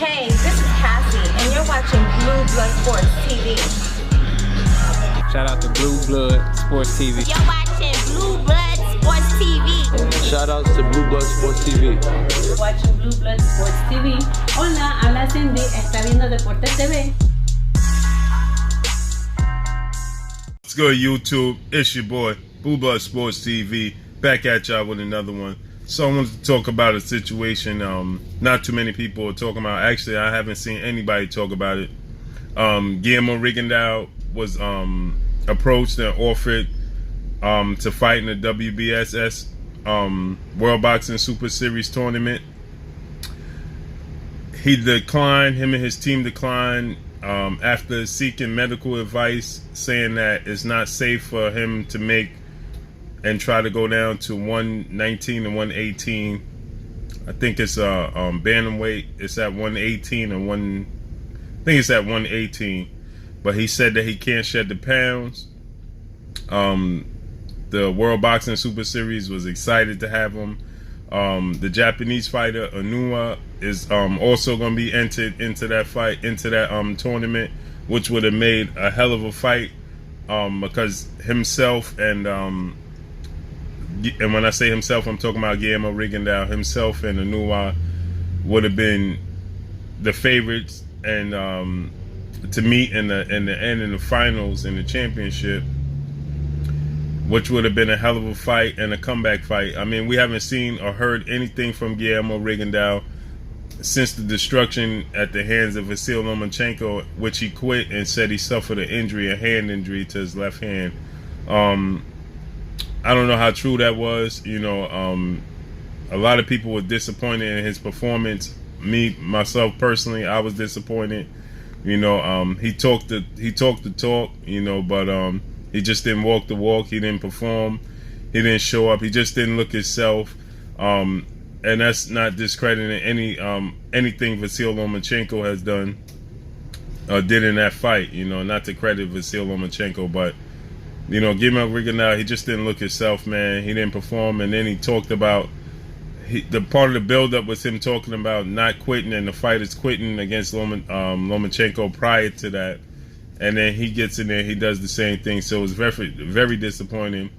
Hey, this is Cassie, and you're watching Blue Blood Sports TV. Shout out to Blue Blood Sports TV. You're watching Blue Blood Sports TV. Shout outs to Blue Blood Sports TV. You're watching Blue Blood Sports TV. Hola, habla Cindy, está viendo Deportes TV. What's good, YouTube? It's your boy, Blue Blood Sports TV, back at y'all with another one. So I wanted to talk about a situation not too many people are talking about. Actually, I haven't seen anybody talk about it. Guillermo Rigondeuax was approached and offered to fight in the Wbss World Boxing Super Series tournament. He declined. Him and his team declined after seeking medical advice, saying that it's not safe for him to make and try to go down to 119 and 118. I think it's bantamweight. It's at 118 and I think it's at 118. But he said that he can't shed the pounds. The World Boxing Super Series was excited to have him. The Japanese fighter Inoue is also going to be entered into that fight, into that tournament, which would have made a hell of a fight because himself and when I say himself, I'm talking about Guillermo Rigondeuax. Himself and Inoue would have been the favorites and to meet in the finals in the championship, which would have been a hell of a fight and a comeback fight. I mean, we haven't seen or heard anything from Guillermo Rigondeuax since the destruction at the hands of Vasyl Lomachenko, which he quit and said he suffered an injury, a hand injury to his left hand. I don't know how true that was. You know, a lot of people were disappointed in his performance. Me, myself personally, I was disappointed. You know, he talked the talk, you know, but he just didn't walk the walk. He didn't perform. He didn't show up. He just didn't look himself. And that's not discrediting anything Vasyl Lomachenko has done or did in that fight. You know, not to credit Vasyl Lomachenko, but you know, Guillermo Rigondeuax, he just didn't look himself, man. He didn't perform, and then he talked about the part of the build-up was him talking about not quitting and the fighters quitting against Lomachenko prior to that, and then he gets in there, he does the same thing. So it was very, very disappointing.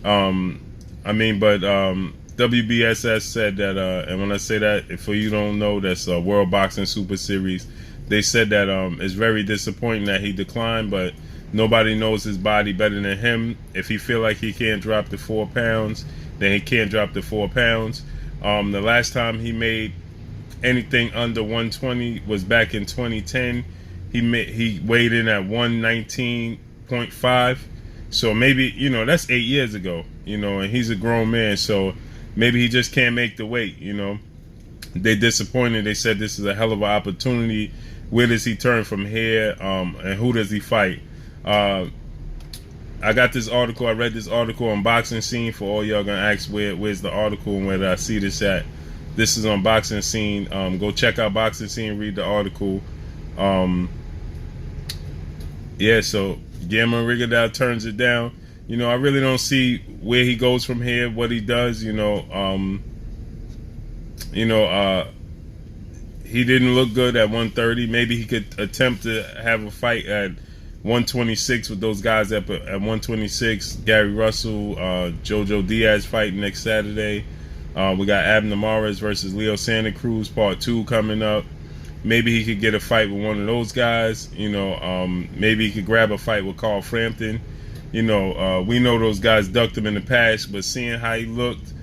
I mean, but WBSS said that, and when I say that, for you don't know, that's a World Boxing Super Series. They said that it's very disappointing that he declined, but nobody knows his body better than him. If he feel like he can't drop the 4 pounds, then he can't drop the 4 pounds. The last time he made anything under 120 was back in 2010. He weighed in at 119.5. So maybe, you know, that's 8 years ago, you know, and he's a grown man. So maybe he just can't make the weight, you know. They disappointed. They said this is a hell of an opportunity. Where does he turn from here? And who does he fight? I got this article. I read this article on Boxing Scene. For all y'all gonna ask where's the article and where did I see this at? This is on Boxing Scene. Go check out Boxing Scene. Read the article. Yeah. So Guillermo Rigondeuax turns it down. You know, I really don't see where he goes from here. What he does. You know. He didn't look good at 130. Maybe he could attempt to have a fight at 126 with those guys at 126. Gary Russell, Jojo Diaz fighting next Saturday. We got Abner Mares versus Leo Santa Cruz Part 2 coming up. Maybe he could get a fight with one of those guys. You know, maybe he could grab a fight with Carl Frampton. You know, we know those guys ducked him in the past, but seeing how he looked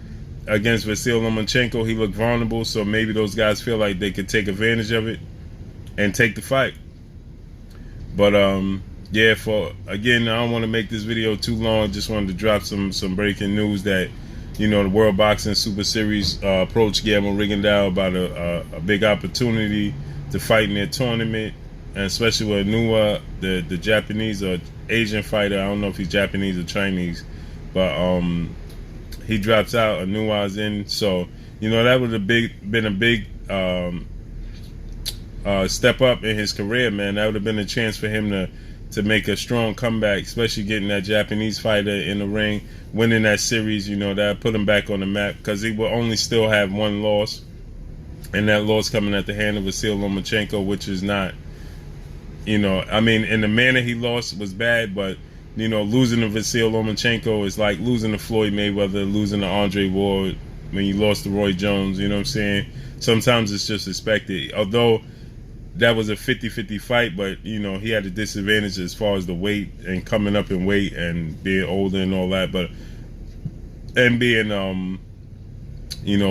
against Vasyl Lomachenko, he looked vulnerable. So maybe those guys feel like they could take advantage of it and take the fight. But yeah, again, I don't want to make this video too long. Just wanted to drop some breaking news that, you know, the World Boxing Super Series approached Guillermo Rigondeuax about a big opportunity to fight in their tournament, and especially with Inoue, the Japanese or Asian fighter. I don't know if he's Japanese or Chinese, but he drops out. Inoue's in, so you know that would have been a big step up in his career, man. That would have been a chance for him to make a strong comeback, especially getting that Japanese fighter in the ring, winning that series. You know, that put him back on the map because he will only still have one loss. and that loss coming at the hand of Vasyl Lomachenko, which is not, in the manner he lost was bad, but losing to Vasyl Lomachenko is like losing to Floyd Mayweather, losing to Andre Ward, when you lost to Roy Jones. You know what I'm saying? Sometimes it's just expected. Although that was a 50-50 fight, but he had a disadvantage as far as the weight and coming up in weight and being older and all that, and being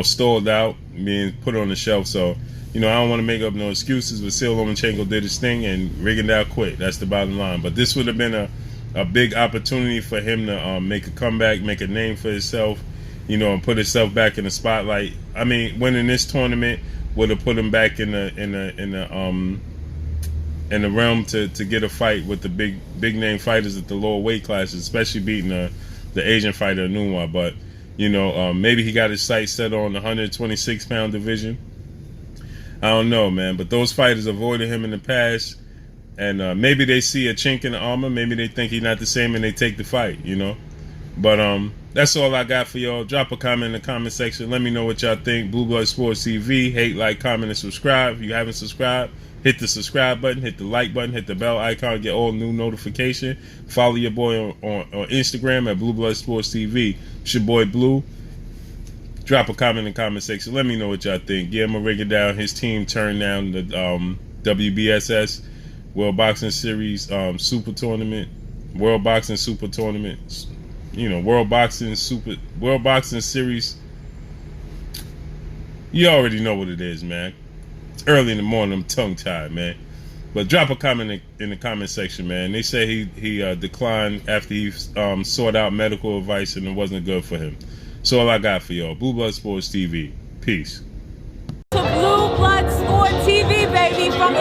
stalled out, being put on the shelf. So I don't want to make up no excuses. Vasyl Lomachenko did his thing and Rigondeuax quit. That's the bottom line. But this would have been a big opportunity for him to make a comeback, make a name for himself, and put himself back in the spotlight. I mean, winning this tournament would have put him back in the realm to get a fight with the big name fighters at the lower weight classes, especially beating the Asian fighter Inoue. But maybe he got his sights set on the 126-pound division. I don't know, man. But those fighters avoided him in the past, and maybe they see a chink in the armor. Maybe they think he's not the same, and they take the fight. But that's all I got for y'all. Drop a comment in the comment section. Let me know what y'all think. Blue Blood Sports TV. Hate, like, comment, and subscribe. If you haven't subscribed, hit the subscribe button, hit the like button, hit the bell icon, get all new notification. Follow your boy on Instagram at Blue Blood Sports TV. It's your boy Blue. Drop a comment in the comment section. Let me know what y'all think. Guillermo Rigondeuax, his team turned down the WBSS World Boxing Series Super Tournament, World Boxing Super Tournament. World Boxing Series. You already know what it is, man. It's early in the morning. I'm tongue-tied, man. But drop a comment in the comment section, man. They say he declined after he sought out medical advice and it wasn't good for him. That's all I got for y'all. Blue Blood Sports TV. Peace. To Blue Blood Sport TV, baby, from